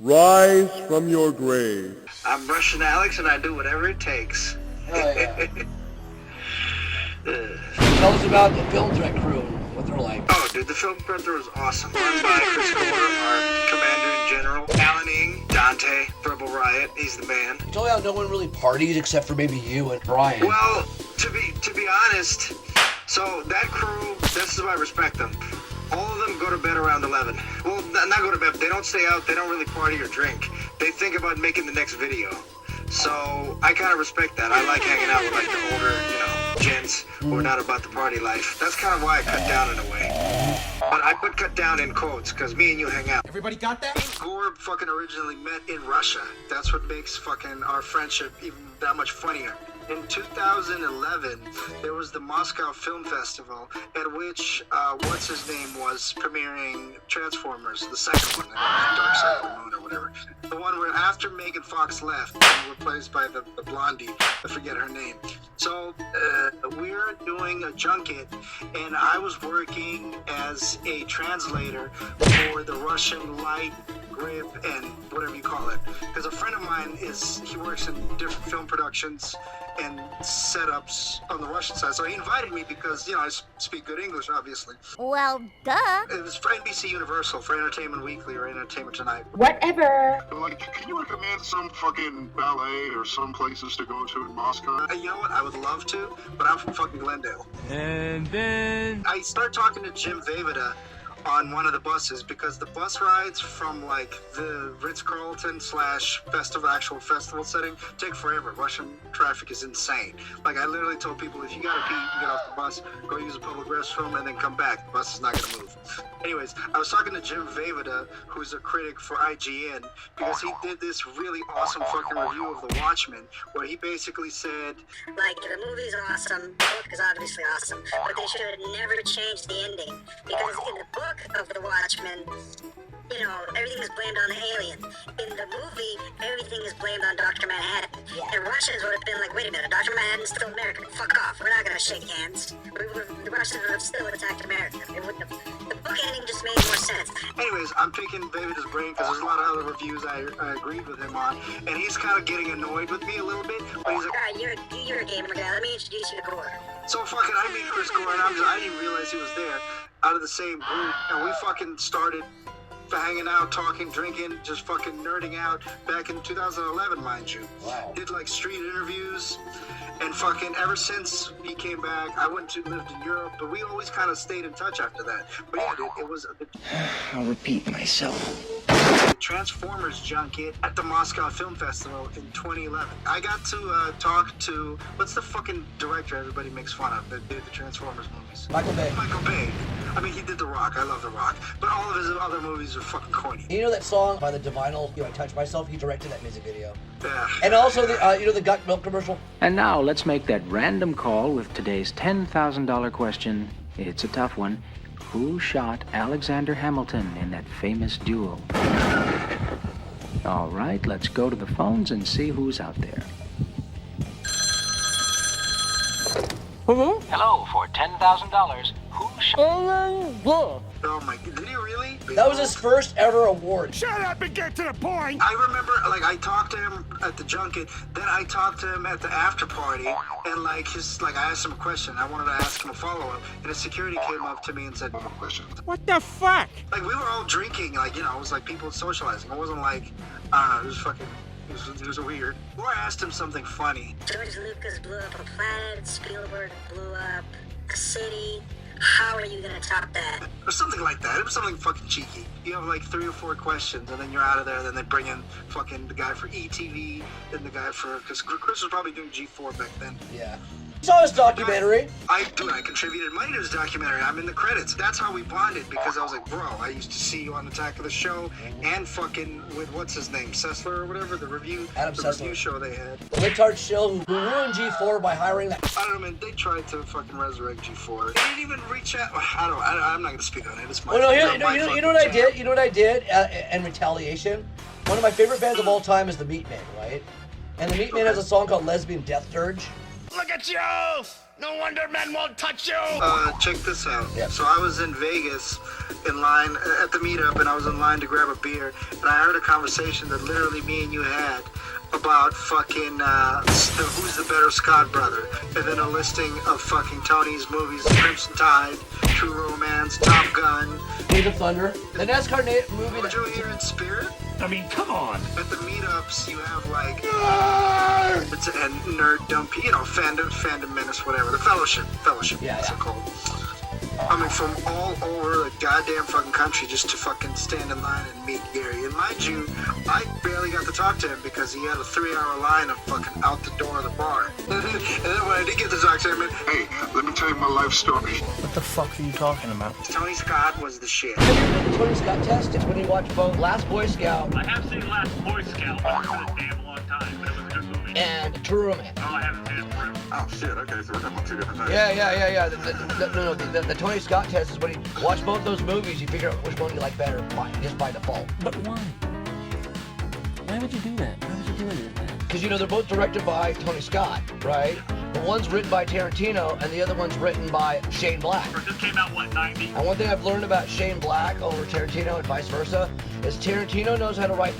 rise from your grave. I'm Russian Alex, and I do whatever it takes. Oh, yeah. Tell us about the film direct crew and what they're like. Oh, dude, the film director was awesome. Run by Chris Gore, our Commander-in-General. Alan Ing, Dante, Rebel Riot, he's the man. You told me how no one really parties except for maybe you and Brian. Well, to be honest, so that crew, this is why I respect them. All of them go to bed around 11. Well, not go to bed, but they don't stay out, they don't really party or drink. They think about making the next video. So I kind of respect that. I like hanging out with like the older, gents who are not about the party life. That's kind of why I cut down in a way. But I put cut down in quotes because me and you hang out. Everybody got that? Gore fucking originally met in Russia. That's what makes fucking our friendship even that much funnier. In 2011, there was the Moscow Film Festival at which, what's his name was premiering Transformers, the second one, Dark Side of the Moon or whatever. The one where after Megan Fox left, and replaced by the blondie, I forget her name. So, we're doing a junket, and I was working as a translator for the Russian light grip and whatever you call it. Because a friend of mine he works in different film productions and setups on the Russian side. So he invited me because, I speak good English, obviously. Well, duh. It was for NBC Universal, for Entertainment Weekly or Entertainment Tonight. Whatever. Like, can you recommend some fucking ballet or some places to go to in Moscow? You know what? I would love to, but I'm from fucking Glendale. And then I start talking to Jim Vavida on one of the buses because the bus rides from like the Ritz-Carlton / actual festival setting take forever. Russian traffic is insane. Like I literally told people, if you gotta pee, you get off the bus, go use a public restroom, and then come back. The bus is not gonna move. Anyways, I was talking to Jim Vavida, who's a critic for IGN, because he did this really awesome fucking review of The Watchmen, where he basically said, like, the movie's awesome, the book is obviously awesome, but they should have never changed the ending, because in the book of The Watchmen, everything is blamed on the alien. In the movie, everything is blamed on Dr. Manhattan. And Russians would have been like, wait a minute, Dr. Manhattan's still American. Fuck off. We're not going to shake hands. The Russians would have still attacked America. It wouldn't have. The book ending just made more sense. Anyways, I'm picking David's brain because there's a lot of other reviews I agreed with him on. And he's kind of getting annoyed with me a little bit. But he's like, all right, you're a gamer guy. Let me introduce you to Gore. So fucking, I meet Chris Gore, and I didn't realize he was there out of the same group. And we fucking started hanging out, talking, drinking, just fucking nerding out back in 2011, mind you. Wow. Did like street interviews, and fucking ever since he came back, I lived in Europe, but we always kind of stayed in touch after that. But yeah, dude, it was I'll repeat myself. Transformers junket at the Moscow Film Festival in 2011. I got to talk to, what's the fucking director everybody makes fun of that did the Transformers movies? Michael Bay. Michael Bay. I mean, he did The Rock. I love The Rock. But all of his other movies are fucking corny. You know that song by the Divinal, I Touch Myself? He directed that music video. Yeah. And also, the Gut Milk commercial? And now let's make that random call with today's $10,000 question. It's a tough one. Who shot Alexander Hamilton in that famous duel? All right, let's go to the phones and see who's out there. Hello, for $10,000. Who shot... Oh my, did he really? That was his first ever award. Shut up and get to the point! I remember, I talked to him at the junket, then I talked to him at the after party, and I asked him a question. I wanted to ask him a follow-up, and his security came up to me and said, What the fuck? we were all drinking, it was like people socializing. It wasn't like, I don't know, it was fucking, it was weird. Or I asked him something funny. George Lucas blew up a planet, Spielberg blew up a city. How are you gonna top that? Or something like that. It was something fucking cheeky. You have 3 or 4 questions, and then you're out of there. Then they bring in fucking the guy for ETV, and the guy for, because Chris was probably doing G4 back then. Yeah. Saw his documentary. I contributed money to his documentary. I'm in the credits. That's how we bonded, because I was like, bro, I used to see you on Attack of the Show and fucking with what's his name, Sessler or whatever, the review show they had. Libtard Shill, who ruined G4 by hiring that. I don't know, man. They tried to fucking resurrect G4. They didn't even reach out. I'm not gonna speak on it. It's my. You know what I did? You know what I did? In retaliation, one of my favorite bands of all time is the Meatmen, right? And the Meatmen has a song called "Lesbian Death Dirge." Look at you! No wonder men won't touch you! Check this out. Yep. So I was in Vegas, in line at the meetup, and I was in line to grab a beer, and I heard a conversation that literally me and you had about fucking who's the better Scott brother, and then a listing of fucking Tony's movies: Crimson Tide, True Romance, Top Gun, Days of Thunder, the NASCAR movie. Mojo here in spirit. I mean, come on. At the meetups, you have like it's a nerd dump, fandom menace, whatever. The fellowship, Yeah, it's yeah. called. Coming from all over the goddamn fucking country just to fucking stand in line and meet Gary. And mind you, I barely got to talk to him because he had a 3-hour line of fucking out the door of the bar. And then when I did get to talk to him, Hey, let me tell you my life story. What the fuck are you talking about? Tony Scott was the shit. Have you heard the Tony Scott test? It's when you watch both Last Boy Scout I have seen Last Boy Scout, but it's been a damn long time, but it was a good movie. and True Romance. Oh, I haven't seen it for real. Oh shit, okay, so we're talking about two different things. Yeah. The Tony Scott test is when you watch both those movies, you figure out which one you like better just by default. But why? Why would you do that? Why would you do any of that? Because, they're both directed by Tony Scott, right? The one's written by Tarantino, and the other one's written by Shane Black. This came out, 90? And one thing I've learned about Shane Black over Tarantino and vice versa is Tarantino knows how to write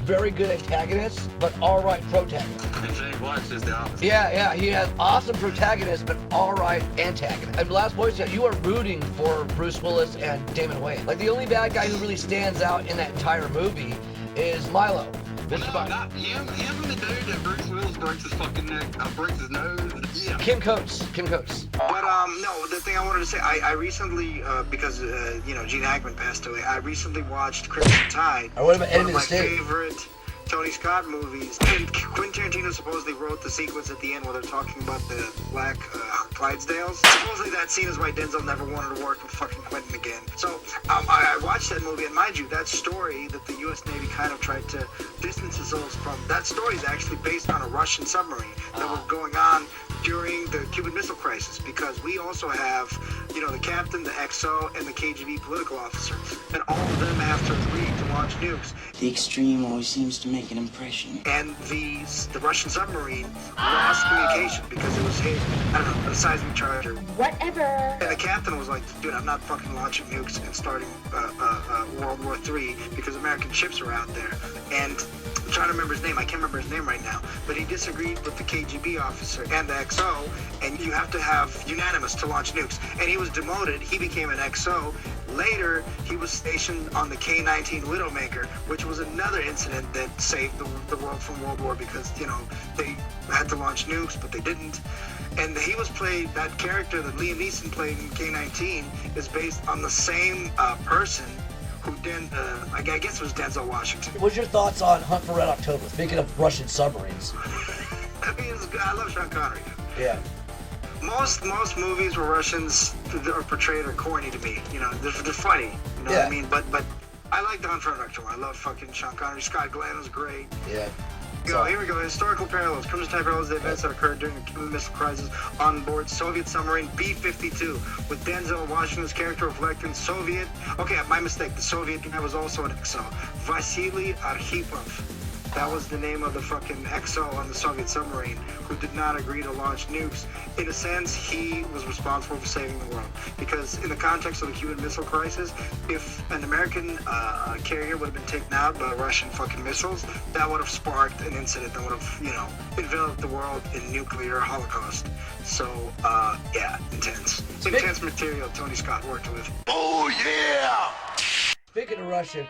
very good antagonists, but all-right protagonists. And Shane Black's just the opposite. Yeah, he has awesome protagonists, but all-right antagonists. And Last Boy Scout, you are rooting for Bruce Willis and Damon Wayans. Like, the only bad guy who really stands out in that entire movie is Milo. Not him and the dude that Bruce Willis breaks his fucking neck, breaks his nose. Yeah. Kim Coates. But no, the thing I wanted to say, I recently, because Gene Hackman passed away, I recently watched Crimson Tide. Or what about one Enemy of of my the State? favorite Tony Scott movies. And Quentin Tarantino supposedly wrote the sequence at the end where they're talking about the black Clydesdales. Supposedly that scene is why Denzel never wanted to work with fucking Quentin again. So I watched that movie, and mind you, that story that the U.S. Navy kind of tried to distance themselves from, that story is actually based on a Russian submarine that was going on during the Cuban Missile Crisis, because we also have, the captain, the XO, and the KGB political officer, and all of them have to agree to launch nukes. The extreme always seems to make an impression. And the Russian submarine lost communication because it was hit, a seismic charge or Whatever. and the captain was like, dude, I'm not fucking launching nukes and starting World War III because American ships are out there. And I'm trying to remember his name. I can't remember his name right now. But he disagreed with the KGB officer and the XO, and you have to have unanimous to launch nukes. And he was demoted. He became an XO. Later, he was stationed on the K-19 Widowmaker, which was another incident that saved the world from World War because, they had to launch nukes, but they didn't. And he was played, that character that Liam Neeson played in K-19 is based on the same person who I guess it was Denzel Washington. What's your thoughts on Hunt for Red October? Speaking of Russian submarines. I mean, I love Sean Connery. Yeah. Most movies where Russians are portrayed are corny to me. They're funny. You know what I mean? But I like the Hunt for Red October. I love fucking Sean Connery. Scott Glenn is great. Yeah. Here we go. Historical parallels. Crimson Tide parallels the events that occurred during the Cuban Missile Crisis on board Soviet submarine B-52, with Denzel Washington's character reflecting Soviet. Okay, my mistake. The Soviet guy was also an XO. Vasily Arkhipov. That was the name of the fucking XO on the Soviet submarine who did not agree to launch nukes. In a sense, he was responsible for saving the world. Because in the context of the Cuban Missile Crisis, if an American carrier would have been taken out by Russian fucking missiles, that would have sparked an incident that would have, enveloped the world in nuclear holocaust. So, intense. Intense material Tony Scott worked with. Oh yeah! Speaking of Russian,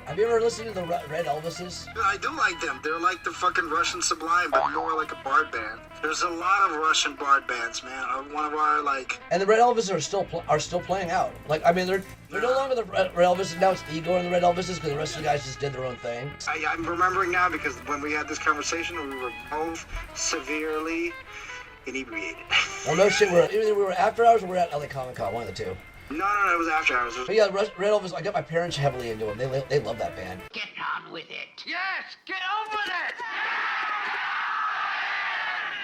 have you ever listened to the Red Elvises? I do like them. They're like the fucking Russian Sublime, but more like a bard band. There's a lot of Russian bard bands, man. One of our And the Red Elvises are still playing out. They're no longer the Red Elvises. Now it's Igor and the Red Elvises because the rest of the guys just did their own thing. I'm remembering now because when we had this conversation, we were both severely inebriated. Well, no shit. Either we were after hours or we were at LA Comic Con, one of the two. No, it was after hours. But yeah, Red Elvis, I got my parents heavily into them. They love that band. Get on with it. Yes, get on with it.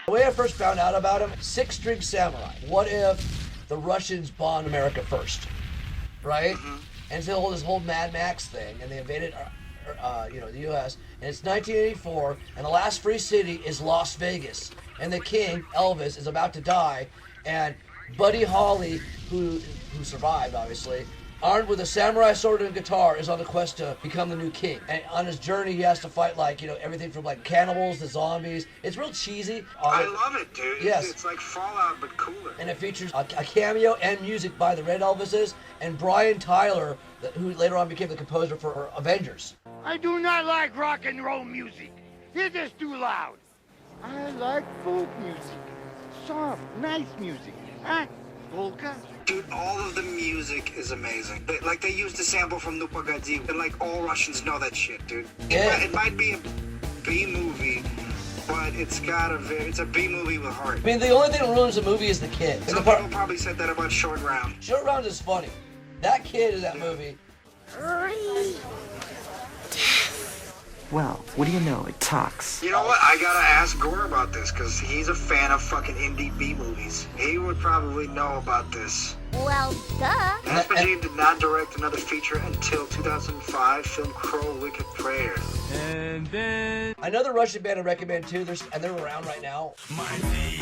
The way I first found out about them, Six String Samurai. What if the Russians bombed America first, right? Mm-hmm. And so this whole Mad Max thing, and they invaded, the U.S. And it's 1984, and the last free city is Las Vegas, and the king Elvis is about to die, and Buddy Holly, who survived, obviously, armed with a samurai sword and guitar, is on a quest to become the new king. And on his journey, he has to fight, like, you know, everything from, like, cannibals to zombies. It's real cheesy. I love it, dude. Yes. It's like Fallout, but cooler. And it features a cameo and music by the Red Elvises and Brian Tyler, who later on became the composer for Avengers. I do not like rock and roll music. It is too loud. I like folk music. Soft, nice music. Huh? Polka? Dude, all of the music is amazing. They used a sample from No Pagadi, and like all Russians know that shit, dude. Yeah. It might be a B movie, but it's a B movie with heart. I mean, the only thing that ruins the movie is the kid. Some people probably said that about Short Round. Short Round is funny. That kid in that movie. Well, what do you know? It talks. You know what? I gotta ask Gore about this, because he's a fan of fucking indie B movies. He would probably know about this. Well, duh. Asperger did not direct another feature until 2005 film Crow Wicked Prayer. And then another Russian band I recommend too, and they're around right now. My name